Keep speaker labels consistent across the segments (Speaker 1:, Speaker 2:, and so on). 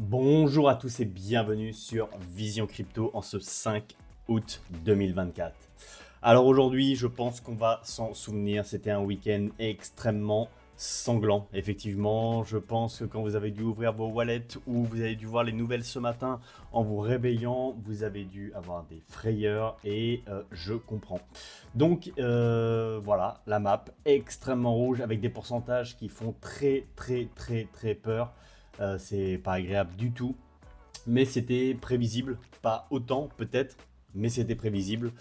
Speaker 1: Bonjour à tous et bienvenue sur Vision Crypto en ce 5 août 2024. Alors aujourd'hui, je pense qu'on va s'en souvenir, c'était un week-end extrêmement sanglant. Effectivement, je pense que quand vous avez dû ouvrir vos wallets ou vous avez dû voir les nouvelles ce matin en vous réveillant, vous avez dû avoir des frayeurs et je comprends. Donc voilà, la map extrêmement rouge avec des pourcentages qui font très peur. C'est pas agréable du tout, mais c'était prévisible, pas autant peut-être, mais c'était prévisible.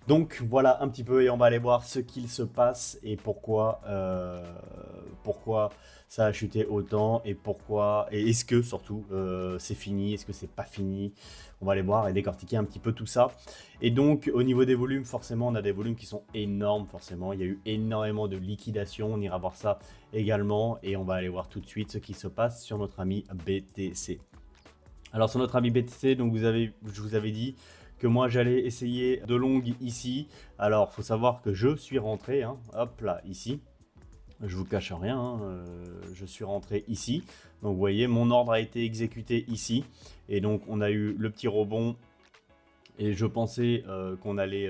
Speaker 1: Donc voilà un petit peu et on va aller voir ce qu'il se passe et pourquoi ça a chuté autant et pourquoi et est-ce que surtout c'est fini, est-ce que c'est pas fini. On va aller voir et décortiquer un petit peu tout ça. Et donc au niveau des volumes, forcément on a des volumes qui sont énormes, forcément il y a eu énormément de liquidation, on ira voir ça également et on va aller voir tout de suite ce qui se passe sur notre ami BTC. Alors sur notre ami BTC, donc je vous avais dit que moi j'allais essayer de long ici. Alors faut savoir que je suis rentré, hein, hop là, ici. Je vous cache rien, hein, je suis rentré ici. Donc vous voyez, mon ordre a été exécuté ici. Et donc on a eu le petit rebond. Et je pensais qu'on allait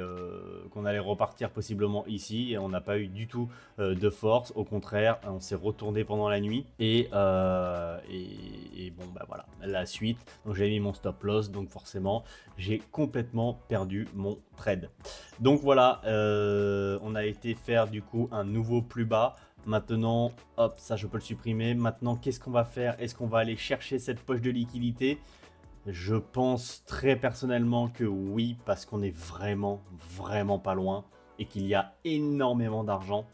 Speaker 1: repartir possiblement ici et on n'a pas eu du tout de force. Au contraire, on s'est retourné pendant la nuit et bon bah voilà la suite. Donc j'ai mis mon stop loss, donc forcément j'ai complètement perdu mon trade. Donc voilà, on a été faire du coup un nouveau plus bas. Maintenant, hop, ça je peux le supprimer. Maintenant, qu'est-ce qu'on va faire? Est-ce qu'on va aller chercher cette poche de liquidité? Je pense très personnellement que oui, parce qu'on est vraiment pas loin et qu'il y a énormément d'argent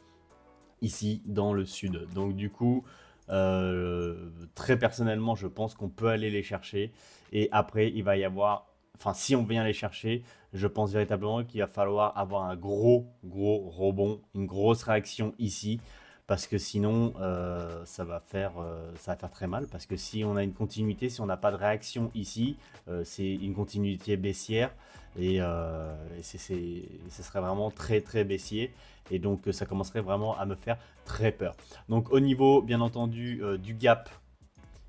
Speaker 1: ici dans le sud. Donc du coup, très personnellement, je pense qu'on peut aller les chercher. Et après, il va y avoir, enfin si on vient les chercher, je pense véritablement qu'il va falloir avoir un gros rebond, une grosse réaction ici. Parce que sinon, ça va faire très mal. Parce que si on a une continuité, si on n'a pas de réaction ici, c'est une continuité baissière. Ce serait vraiment très baissier. Et donc, ça commencerait vraiment à me faire très peur. Donc, au niveau, bien entendu, du gap,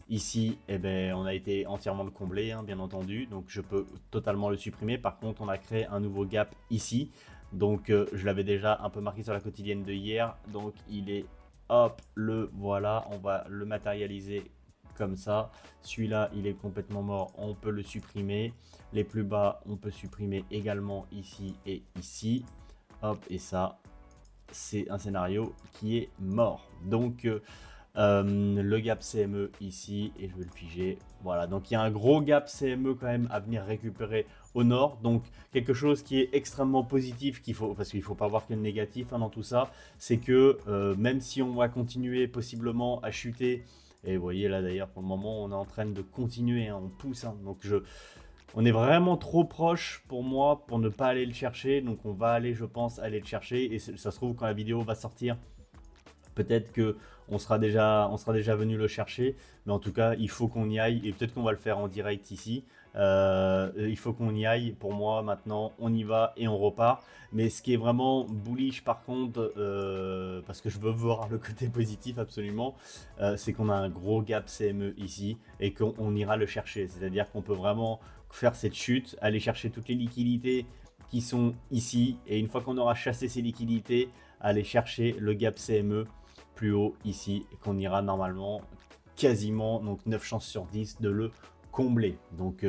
Speaker 1: ici, eh ben, on a été entièrement comblé, hein, bien entendu. Donc, je peux totalement le supprimer. Par contre, on a créé un nouveau gap ici. Donc, je l'avais déjà un peu marqué sur la quotidienne de hier. Donc, il est, hop, le voilà. On va le matérialiser comme ça. Celui-là, il est complètement mort. On peut le supprimer. Les plus bas, on peut supprimer également ici et ici. Hop, et ça, c'est un scénario qui est mort. Donc, le gap CME ici, et je vais le figer. Voilà, donc il y a un gros gap CME quand même à venir récupérer au nord. Donc, quelque chose qui est extrêmement positif, parce qu'il ne faut pas voir que le négatif hein, dans tout ça, c'est que même si on va continuer possiblement à chuter, et vous voyez là d'ailleurs pour le moment on est en train de continuer, hein, on pousse, hein, donc on est vraiment trop proche pour moi pour ne pas aller le chercher. Donc on va aller, je pense, aller le chercher. Et ça se trouve quand la vidéo va sortir, peut-être que on sera déjà venu le chercher. Mais en tout cas, il faut qu'on y aille. Et peut-être qu'on va le faire en direct ici. Il faut qu'on y aille. Pour moi, maintenant, on y va et on repart. Mais ce qui est vraiment bullish, par contre, parce que je veux voir le côté positif absolument, c'est qu'on a un gros gap CME ici et qu'on ira le chercher. C'est-à-dire qu'on peut vraiment faire cette chute, aller chercher toutes les liquidités qui sont ici. Et une fois qu'on aura chassé ces liquidités, aller chercher le gap CME plus haut ici et qu'on ira normalement quasiment, donc 9 chances sur 10 de le combler. Donc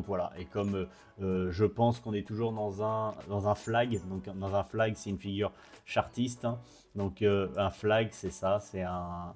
Speaker 1: voilà, et comme je pense qu'on est toujours dans un flag, donc dans un flag c'est une figure chartiste, hein. Donc un flag c'est ça, c'est un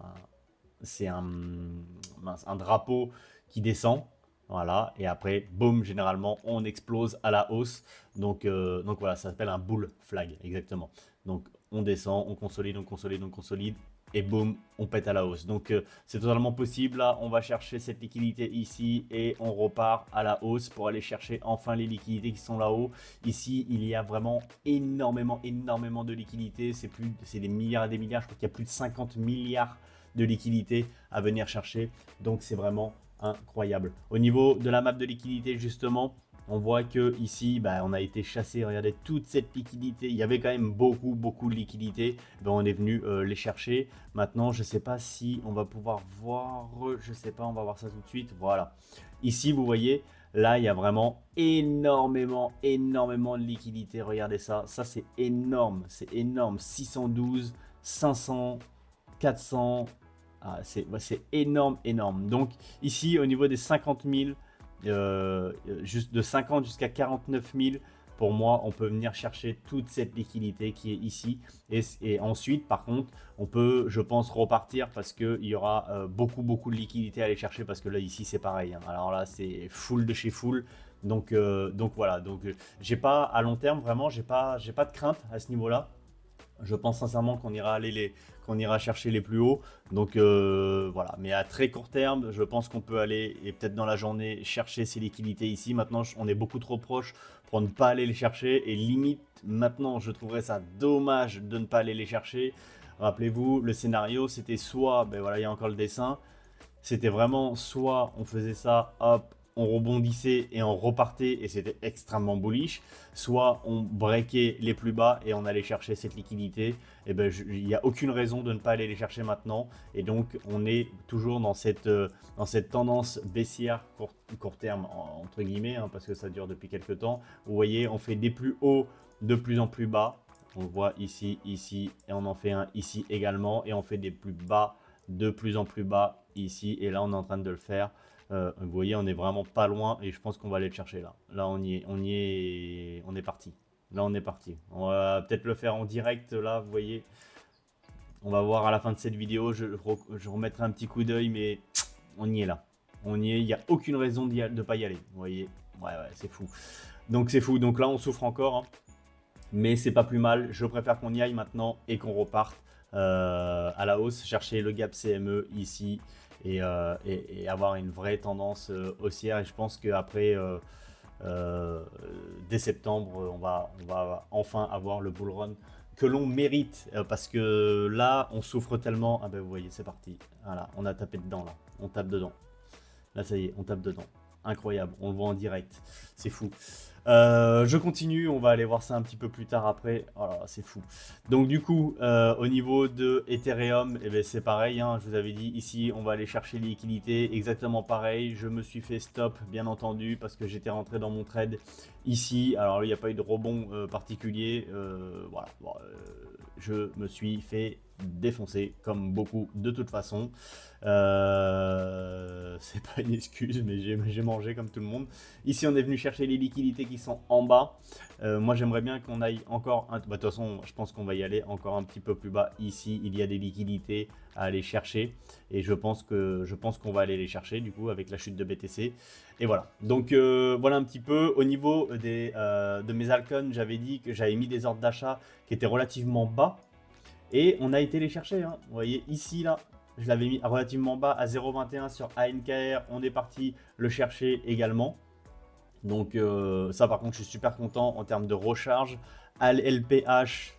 Speaker 1: drapeau qui descend. Voilà, et après, boum, généralement, on explose à la hausse. Donc voilà, ça s'appelle un bull flag, exactement. Donc on descend, on consolide, et boum, on pète à la hausse. Donc c'est totalement possible. Là, on va chercher cette liquidité ici et on repart à la hausse pour aller chercher enfin les liquidités qui sont là-haut. Ici, il y a vraiment énormément de liquidités. C'est des milliards et des milliards. Je crois qu'il y a plus de 50 milliards de liquidités à venir chercher. Donc c'est vraiment incroyable. Au niveau de la map de liquidité, justement, On voit que ici, bah, on a été chassé. Regardez toute cette liquidité. Il y avait quand même beaucoup de liquidité. Ben, on est venu les chercher. Maintenant, je ne sais pas si on va pouvoir voir. Je ne sais pas, on va voir ça tout de suite. Voilà. Ici, vous voyez, là, il y a vraiment énormément de liquidité. Regardez ça. Ça, c'est énorme. C'est énorme. 612, 500, 400. Ah, c'est énorme. Donc, ici, au niveau des 50 000, juste de 50 jusqu'à 49 000, pour moi, on peut venir chercher toute cette liquidité qui est ici. Et ensuite, par contre, on peut, je pense, repartir parce qu'il y aura beaucoup de liquidité à aller chercher parce que là, ici, c'est pareil. Hein. Alors là, c'est full de chez full. Donc voilà. Donc, j'ai pas, à long terme, vraiment, j'ai pas de crainte à ce niveau-là. Je pense sincèrement qu'on ira chercher les plus hauts. Donc voilà. Mais à très court terme, je pense qu'on peut aller, et peut-être dans la journée, chercher ces liquidités ici. Maintenant, on est beaucoup trop proche pour ne pas aller les chercher. Et limite, maintenant, je trouverais ça dommage de ne pas aller les chercher. Rappelez-vous, le scénario, c'était soit, ben voilà, il y a encore le dessin. C'était vraiment soit on faisait ça, hop, on rebondissait et on repartait et c'était extrêmement bullish, soit on breakait les plus bas et on allait chercher cette liquidité. Et ben il n'y a aucune raison de ne pas aller les chercher maintenant, et donc on est toujours dans cette tendance baissière court terme entre guillemets, hein, parce que ça dure depuis quelques temps. Vous voyez, on fait des plus hauts de plus en plus bas, on le voit ici, et on en fait un ici également, et on fait des plus bas de plus en plus bas ici, et là on est en train de le faire. Vous voyez, on est vraiment pas loin et je pense qu'on va aller le chercher là. Là, on est parti. Là, on est parti. On va peut-être le faire en direct là, vous voyez. On va voir à la fin de cette vidéo. Je remettrai un petit coup d'œil, mais on y est là. On y est. Il n'y a aucune raison de ne pas y aller. Vous voyez. Ouais, c'est fou. Donc, c'est fou. Donc là, on souffre encore. Hein. Mais c'est pas plus mal. Je préfère qu'on y aille maintenant et qu'on reparte à la hausse. Chercher le gap CME ici. Et avoir une vraie tendance haussière. Et je pense qu'après, dès septembre, on va enfin avoir le bull run que l'on mérite. Parce que là, on souffre tellement. Ah ben vous voyez, c'est parti. Voilà, on a tapé dedans là. On tape dedans. Là, ça y est, on tape dedans. Incroyable, on le voit en direct. C'est fou. Je continue, on va aller voir ça un petit peu plus tard après. Oh là là, c'est fou. Donc du coup, au niveau de Ethereum, eh ben, c'est pareil, hein, je vous avais dit, ici, on va aller chercher les liquidités. Exactement pareil, je me suis fait stop, bien entendu, parce que j'étais rentré dans mon trade ici. Alors, il n'y a pas eu de rebond particulier. Voilà, bon, je me suis fait défoncer, comme beaucoup de toute façon. C'est pas une excuse, mais j'ai mangé comme tout le monde. Ici, on est venu chercher les liquidités qui sont en bas. Moi, j'aimerais bien qu'on aille encore de toute façon, je pense qu'on va y aller encore un petit peu plus bas. Ici, il y a des liquidités à aller chercher, et je pense qu'on va aller les chercher du coup avec la chute de BTC. Et voilà. Donc voilà un petit peu au niveau de mes altcoins. J'avais dit que j'avais mis des ordres d'achat qui étaient relativement bas, et on a été les chercher. Hein. Vous voyez ici là. Je l'avais mis relativement bas à 0,21 sur ANKR. On est parti le chercher également. Donc ça par contre je suis super content en termes de recharge. LPH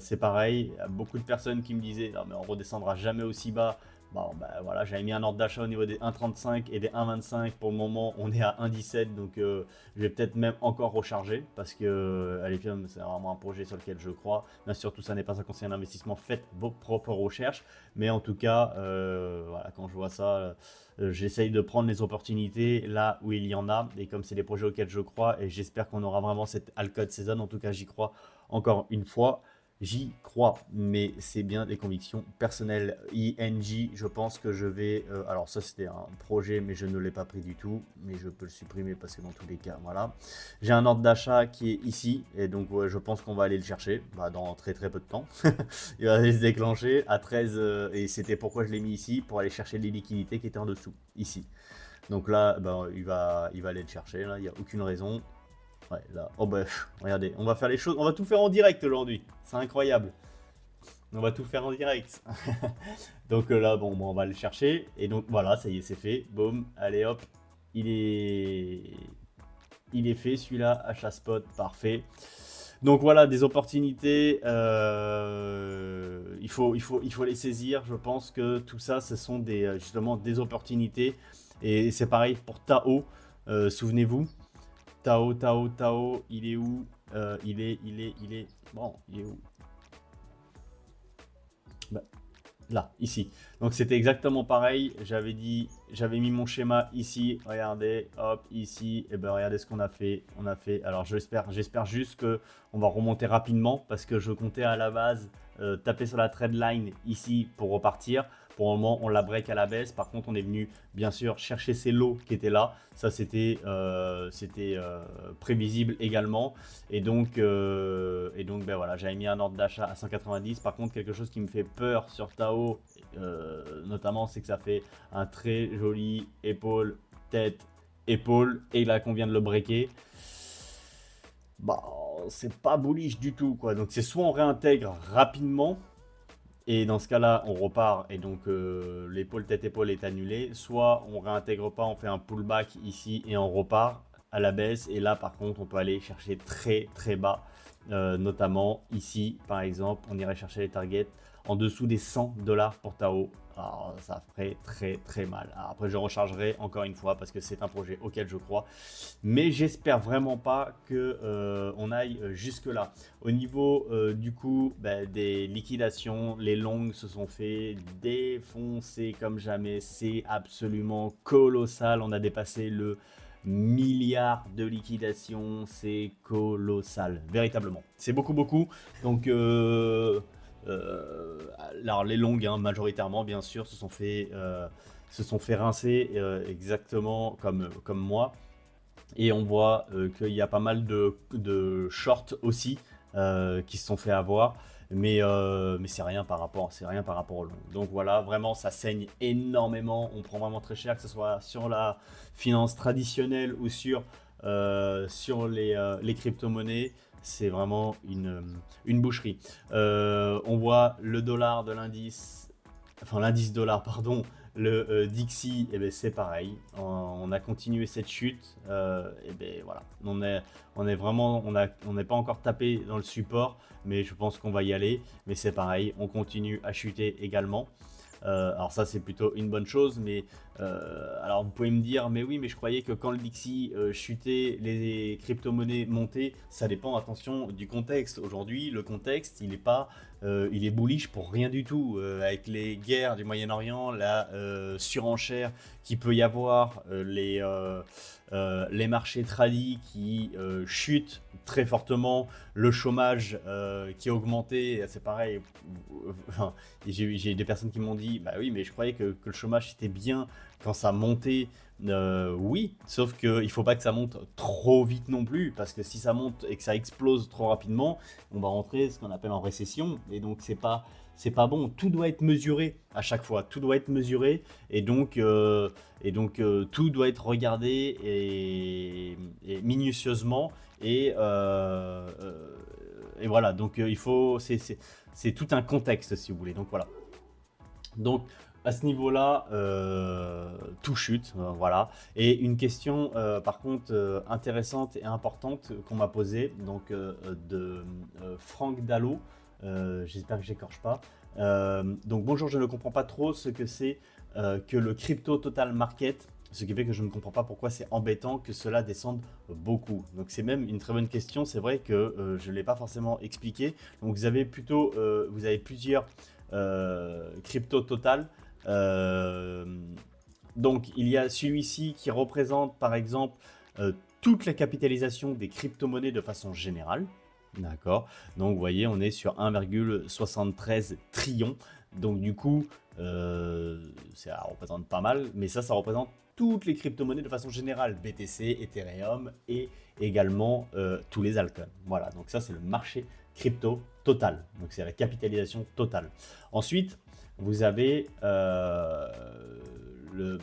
Speaker 1: c'est pareil. Il y a beaucoup de personnes qui me disaient non mais on redescendra jamais aussi bas. Bon, bah, voilà, j'avais mis un ordre d'achat au niveau des 1,35 et des 1,25. Pour le moment, on est à 1,17. Donc, je vais peut-être même encore recharger parce que Alephium, c'est vraiment un projet sur lequel je crois. Bien sûr, tout ça n'est pas un conseil d'investissement. Faites vos propres recherches. Mais en tout cas, voilà, quand je vois ça, j'essaye de prendre les opportunités là où il y en a. Et comme c'est des projets auxquels je crois, et j'espère qu'on aura vraiment cette altcode saison. En tout cas, j'y crois encore une fois. J'y crois, mais c'est bien des convictions personnelles. ING, je pense que je vais... alors ça c'était un projet, mais je ne l'ai pas pris du tout, mais je peux le supprimer parce que dans tous les cas, voilà. J'ai un ordre d'achat qui est ici, et donc ouais, je pense qu'on va aller le chercher dans très peu de temps. Il va aller se déclencher à 13, et c'était pourquoi je l'ai mis ici, pour aller chercher les liquidités qui étaient en dessous, ici. Donc là, ben, il va aller le chercher, là, il n'y a aucune raison. Ouais, là, oh bref, regardez, on va faire les choses, on va tout faire en direct aujourd'hui, c'est incroyable. On va tout faire en direct. Donc là, bon, on va le chercher, et donc voilà, ça y est, c'est fait, boum, allez hop, il est fait celui-là, achat spot, parfait. Donc voilà, des opportunités, il faut les saisir. Je pense que tout ça, ce sont justement des opportunités, et c'est pareil pour Tao, souvenez-vous. Tao, il est où? Il est... Bon, il est où? Bah, là, ici. Donc c'était exactement pareil. J'avais mis mon schéma ici. Regardez, hop, ici. Et ben regardez ce qu'on a fait. On a fait. Alors j'espère juste que on va remonter rapidement parce que je comptais à la base taper sur la trendline ici pour repartir. Pour le moment, on la break à la baisse. Par contre, on est venu bien sûr chercher ces lots qui étaient là. Ça, c'était prévisible également. Et donc ben voilà, j'avais mis un ordre d'achat à 190. Par contre, quelque chose qui me fait peur sur Tao, notamment, c'est que ça fait un très joli épaule, tête, épaule. Et là qu'on vient de le breaker, bah, c'est pas bullish du tout, quoi. Donc c'est soit on réintègre rapidement, et dans ce cas-là, on repart et donc l'épaule tête-épaule est annulée. Soit on réintègre pas, on fait un pullback ici et on repart à la baisse. Et là, par contre, on peut aller chercher très très bas. Notamment ici, par exemple, on irait chercher les targets en dessous des 100$ pour Tao. Alors, ça ferait très très mal. Alors, après, je rechargerai encore une fois parce que c'est un projet auquel je crois. Mais j'espère vraiment pas que on aille jusque là. Au niveau du coup des liquidations, les longues se sont fait défoncer comme jamais. C'est absolument colossal. On a dépassé le milliard de liquidations. C'est colossal, véritablement. C'est beaucoup beaucoup. Donc alors les longues, hein, majoritairement bien sûr, se sont fait rincer exactement comme moi. Et on voit qu'il y a pas mal de shorts aussi qui se sont fait avoir. Mais c'est rien par rapport au long. Donc voilà, vraiment ça saigne énormément. On prend vraiment très cher, que ce soit sur la finance traditionnelle ou sur les crypto-monnaies. C'est vraiment une boucherie. On voit le dollar de l'indice, enfin l'indice dollar, pardon, le Dixie, eh ben, c'est pareil. On a continué cette chute. Et ben voilà, on est vraiment, on n'est pas encore tapé dans le support, mais je pense qu'on va y aller. Mais c'est pareil, on continue à chuter également. Alors ça c'est plutôt une bonne chose, mais alors vous pouvez me dire, mais oui, mais je croyais que quand le Dixie chutait, les crypto-monnaies montaient. Ça dépend, attention, du contexte. Aujourd'hui, le contexte, il est bullish pour rien du tout. Avec les guerres du Moyen-Orient, la surenchère qu'il peut y avoir, les marchés tradis qui chutent très fortement, le chômage qui a augmenté, c'est pareil. Enfin, j'ai des personnes qui m'ont dit, bah oui, mais je croyais que le chômage c'était bien quand ça montait. Oui, sauf qu'il ne faut pas que ça monte trop vite non plus, parce que si ça monte et que ça explose trop rapidement, on va rentrer ce qu'on appelle en récession, et donc c'est pas bon. Tout doit être mesuré à chaque fois, tout doit être mesuré, et donc tout doit être regardé et minutieusement, et voilà. Donc il faut, c'est tout un contexte si vous voulez. Donc voilà. Donc à ce niveau-là, tout chute, voilà. Et une question, par contre, intéressante et importante qu'on m'a posée, donc de Franck Dallot, j'espère que j'écorche pas. Donc bonjour, je ne comprends pas trop ce que c'est que le crypto total market, ce qui fait que je ne comprends pas pourquoi c'est embêtant que cela descende beaucoup. Donc c'est même une très bonne question, c'est vrai que je ne l'ai pas forcément expliqué. Donc vous avez plusieurs crypto total. Donc il y a celui-ci qui représente par exemple toute la capitalisation des crypto-monnaies de façon générale. D'accord. Donc vous voyez, on est sur 1,73 trillion. Donc du coup, ça représente pas mal, mais ça représente toutes les crypto-monnaies de façon générale, BTC, Ethereum et également tous les altcoins. Voilà, donc ça c'est le marché crypto total. Donc c'est la capitalisation totale. Ensuite, vous avez le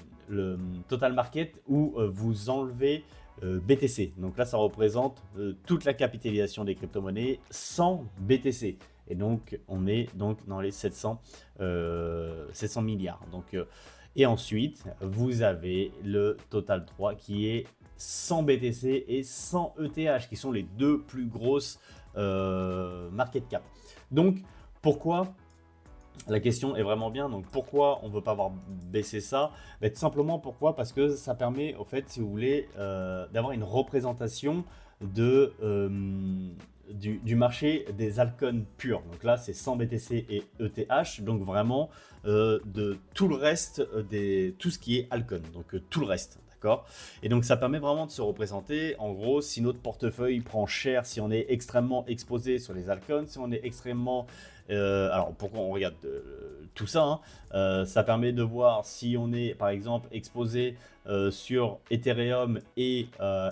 Speaker 1: total market où vous enlevez BTC. Donc là, ça représente toute la capitalisation des crypto-monnaies sans BTC. Et donc, on est donc dans les 700 milliards. Donc, et ensuite, vous avez le Total 3 qui est sans BTC et sans ETH, qui sont les deux plus grosses market cap. Donc, pourquoi La question est vraiment bien. Donc pourquoi on ne veut pas voir baisser ça? Ben, tout simplement pourquoi? Parce que ça permet, au fait, si vous voulez, d'avoir une représentation du marché des altcoins purs. Donc là, c'est sans BTC et ETH. Donc vraiment de tout le reste, tout ce qui est altcoin. Donc tout le reste. D'accord. Et donc ça permet vraiment de se représenter. En gros, si notre portefeuille prend cher, si on est extrêmement exposé sur les altcoins, si on est extrêmement alors pourquoi on regarde tout ça, hein, ça permet de voir si on est par exemple exposé sur Ethereum et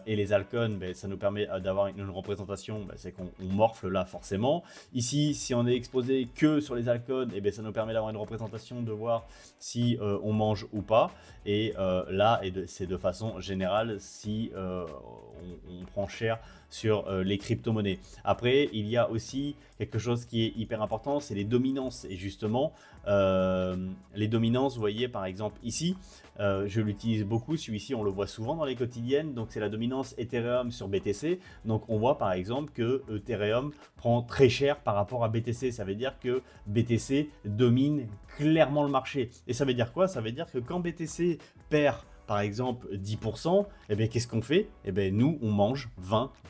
Speaker 1: les altcoins, ben, ça nous permet d'avoir une représentation, ben, c'est qu'on morfle là forcément. Ici, si on est exposé que sur les altcoins, et ben, ça nous permet d'avoir une représentation de voir si on mange ou pas. Et là, c'est de façon générale si on prend cher sur les crypto-monnaies. Après, il y a aussi quelque chose qui est hyper important, c'est les dominances. Et justement, les dominances, vous voyez par exemple ici, je l'utilise beaucoup, celui-ci on le voit souvent dans les quotidiennes, donc c'est la dominance Ethereum sur BTC. Donc on voit par exemple que Ethereum prend très cher par rapport à BTC, ça veut dire que BTC domine clairement le marché. Et ça veut dire quoi? Ça veut dire que quand BTC perd par exemple 10%, et bien qu'est-ce qu'on fait? Et bien nous on mange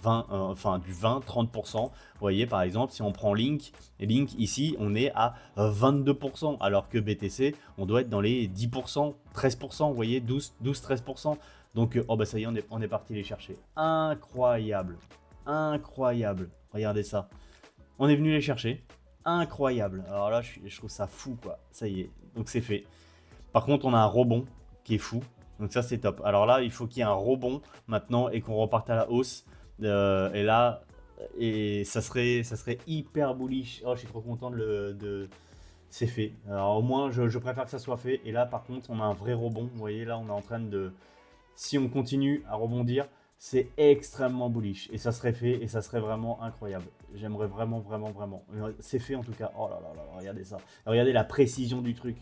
Speaker 1: 20-30%. Vous voyez par exemple si on prend Link, et Link ici on est à 22%, alors que BTC on doit être dans les 10%, 13%, vous voyez 12-13%. Donc oh bah ça y est, on est parti les chercher. Incroyable, incroyable, regardez ça. On est venu les chercher, incroyable. Alors là je trouve ça fou quoi, ça y est, donc c'est fait. Par contre on a un rebond qui est fou. Donc ça c'est top. Alors là il faut qu'il y ait un rebond maintenant et qu'on reparte à la hausse. Et là ça serait hyper bullish. Oh je suis trop content c'est fait. Alors au moins je préfère que ça soit fait. Et là par contre on a un vrai rebond. Vous voyez là on est en train de... Si on continue à rebondir, c'est extrêmement bullish. Et ça serait fait et ça serait vraiment incroyable. J'aimerais vraiment. C'est fait en tout cas. Oh là là là, regardez ça. Regardez la précision du truc.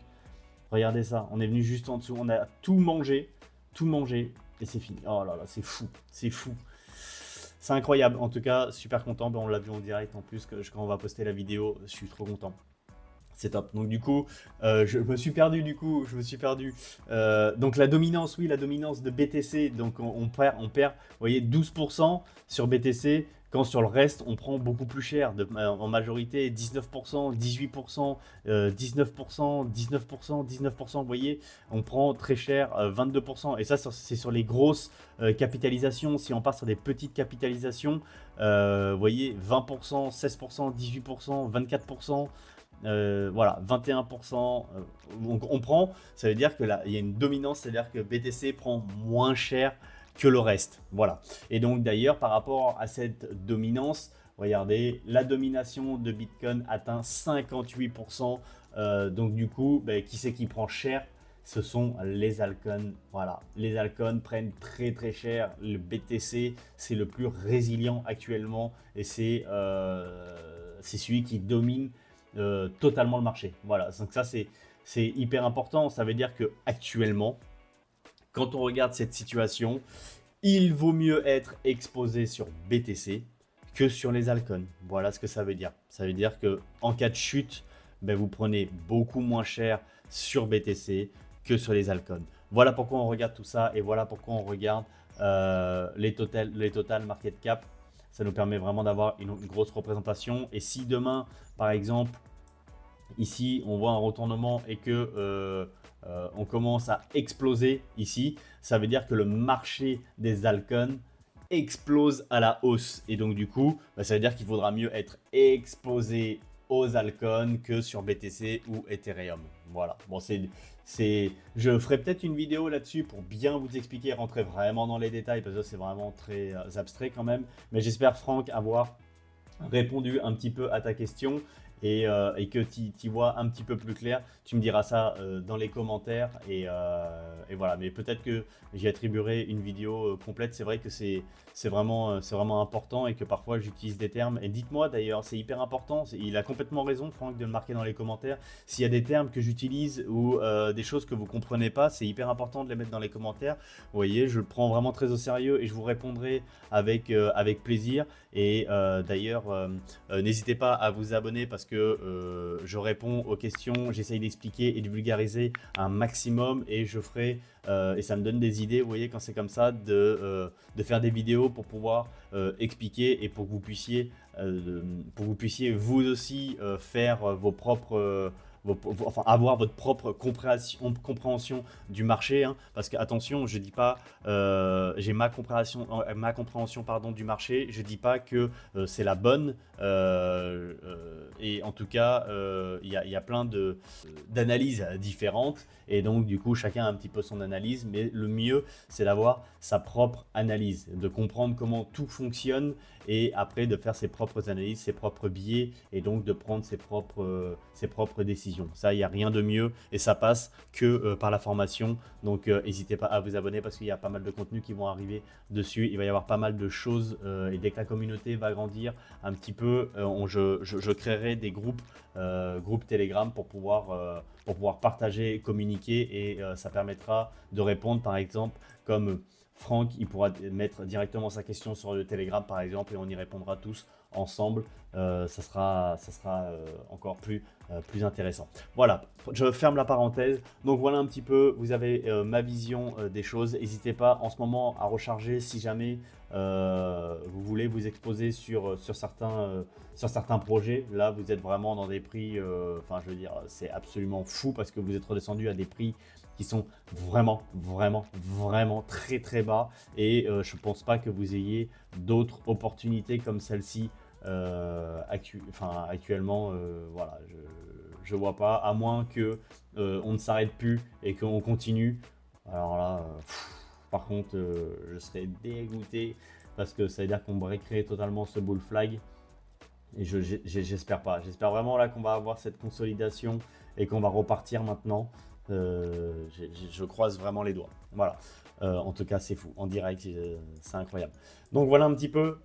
Speaker 1: Regardez ça, on est venu juste en dessous, on a tout mangé, et c'est fini. Oh là là, c'est fou, c'est fou. C'est incroyable, en tout cas, super content. Ben, on l'a vu en direct en plus, quand on va poster la vidéo, je suis trop content. C'est top. Donc du coup, je me suis perdu donc la dominance, oui, la dominance de BTC, donc on perd, vous voyez, 12% sur BTC, quand sur le reste, on prend beaucoup plus cher, en majorité 19%, 18%, 19%, 19%, 19%, vous voyez, on prend très cher, 22%. Et ça, c'est sur les grosses capitalisations. Si on passe sur des petites capitalisations, vous voyez, 20%, 16%, 18%, 24%. Voilà, 21%. Donc on prend, ça veut dire que là, il y a une dominance, c'est-à-dire que BTC prend moins cher que le reste. Voilà. Et donc d'ailleurs, par rapport à cette dominance, regardez, la domination de Bitcoin atteint 58%. Donc du coup, qui c'est qui prend cher? Ce sont les altcoins. Voilà, les altcoins prennent très très cher. Le BTC, c'est le plus résilient actuellement et c'est celui qui domine totalement le marché. Voilà, donc ça c'est hyper important. Ça veut dire que actuellement, quand on regarde cette situation, il vaut mieux être exposé sur BTC que sur les altcoins. Voilà ce que ça veut dire. Ça veut dire que en cas de chute, vous prenez beaucoup moins cher sur BTC que sur les altcoins. Voilà pourquoi on regarde tout ça et voilà pourquoi on regarde les total market cap. Ça nous permet vraiment d'avoir une grosse représentation. Et si demain, par exemple, ici, on voit un retournement et que on commence à exploser ici, ça veut dire que le marché des altcoins explose à la hausse. Et donc, du coup, ça veut dire qu'il faudra mieux être exposé aux altcoins que sur BTC ou Ethereum. Voilà. Bon, je ferai peut-être une vidéo là-dessus pour bien vous expliquer, rentrer vraiment dans les détails parce que c'est vraiment très abstrait quand même. Mais j'espère, Franck, avoir répondu un petit peu à ta question et que tu vois un petit peu plus clair. Tu me diras ça dans les commentaires et voilà. Mais peut-être que j'y attribuerai une vidéo complète. C'est vrai que c'est vraiment important et que parfois j'utilise des termes. Et dites-moi d'ailleurs, c'est hyper important. Il a complètement raison, Franck, de le marquer dans les commentaires. S'il y a des termes que j'utilise ou des choses que vous ne comprenez pas, c'est hyper important de les mettre dans les commentaires. Vous voyez, je le prends vraiment très au sérieux et je vous répondrai avec plaisir. Et d'ailleurs, n'hésitez pas à vous abonner parce que que je réponds aux questions, j'essaye d'expliquer et de vulgariser un maximum et je ferai, et ça me donne des idées, vous voyez, quand c'est comme ça, de faire des vidéos pour pouvoir expliquer et pour que vous puissiez vous aussi faire vos propres... enfin, avoir votre propre compréhension du marché, hein, parce que attention, je dis pas j'ai ma compréhension pardon, du marché, je dis pas que c'est la bonne, et en tout cas il y a plein d'analyses différentes et donc du coup chacun a un petit peu son analyse, mais le mieux c'est d'avoir sa propre analyse, de comprendre comment tout fonctionne et après de faire ses propres analyses, ses propres biais et donc de prendre ses propres décisions. Ça, il n'y a rien de mieux et ça passe que par la formation. Donc n'hésitez pas à vous abonner parce qu'il y a pas mal de contenus qui vont arriver dessus. Il va y avoir pas mal de choses et dès que la communauté va grandir un petit peu, je créerai des groupes Telegram pour pouvoir partager, communiquer et ça permettra de répondre par exemple comme Franck, il pourra mettre directement sa question sur le Telegram par exemple et on y répondra tous ensemble. Ça sera encore plus intéressant. Voilà, je ferme la parenthèse. Donc voilà un petit peu, vous avez ma vision des choses. N'hésitez pas en ce moment à recharger si jamais vous voulez vous exposer sur certains projets. Là, vous êtes vraiment dans des prix, enfin je veux dire, c'est absolument fou parce que vous êtes redescendu à des prix qui sont vraiment très très bas et je pense pas que vous ayez d'autres opportunités comme celle-ci actuellement. Voilà, je vois pas, à moins que on ne s'arrête plus et qu'on continue. Alors là, par contre, je serais dégoûté parce que ça veut dire qu'on breakerait totalement ce bull flag. Et j'espère pas. J'espère vraiment là qu'on va avoir cette consolidation et qu'on va repartir maintenant. Je croise vraiment les doigts. Voilà. En tout cas, c'est fou. En direct, c'est incroyable. Donc voilà un petit peu.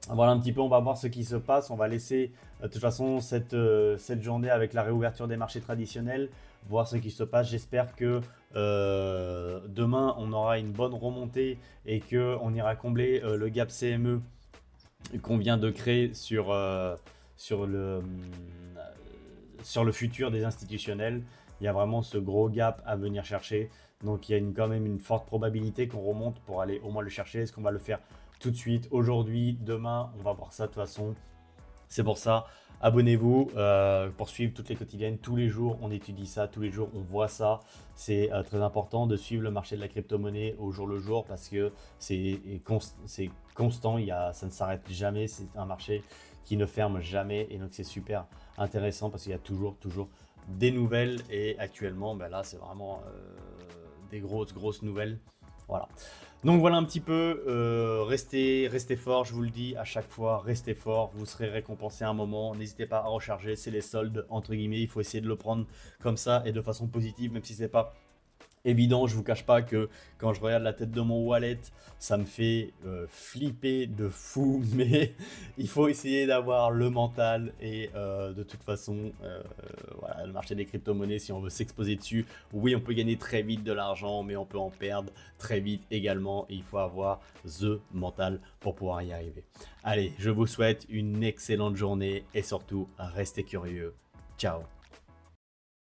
Speaker 1: Voilà un petit peu, on va voir ce qui se passe. On va laisser de toute façon cette journée avec la réouverture des marchés traditionnels, voir ce qui se passe. J'espère que demain, on aura une bonne remontée et qu'on ira combler le gap CME qu'on vient de créer sur le futur des institutionnels. Il y a vraiment ce gros gap à venir chercher. Donc il y a quand même une forte probabilité qu'on remonte pour aller au moins le chercher. Est-ce qu'on va le faire tout de suite, aujourd'hui, demain? On va voir ça de toute façon. C'est pour ça, abonnez-vous pour suivre toutes les quotidiennes. Tous les jours, on étudie ça, tous les jours, on voit ça. C'est très important de suivre le marché de la crypto-monnaie au jour le jour parce que c'est constant, ça ne s'arrête jamais. C'est un marché qui ne ferme jamais et donc c'est super intéressant parce qu'il y a toujours des nouvelles et actuellement, ben là, c'est vraiment des grosses nouvelles. Voilà. Donc voilà un petit peu, restez fort, je vous le dis à chaque fois, restez fort, vous serez récompensé à un moment, n'hésitez pas à recharger, c'est les soldes entre guillemets, il faut essayer de le prendre comme ça et de façon positive, même si c'est pas évident. Je vous cache pas que quand je regarde la tête de mon wallet, ça me fait flipper de fou, mais il faut essayer d'avoir le mental et de toute façon, voilà, le marché des crypto-monnaies, si on veut s'exposer dessus, oui, on peut gagner très vite de l'argent, mais on peut en perdre très vite également et il faut avoir the mental pour pouvoir y arriver. Allez, je vous souhaite une excellente journée et surtout, restez curieux. Ciao.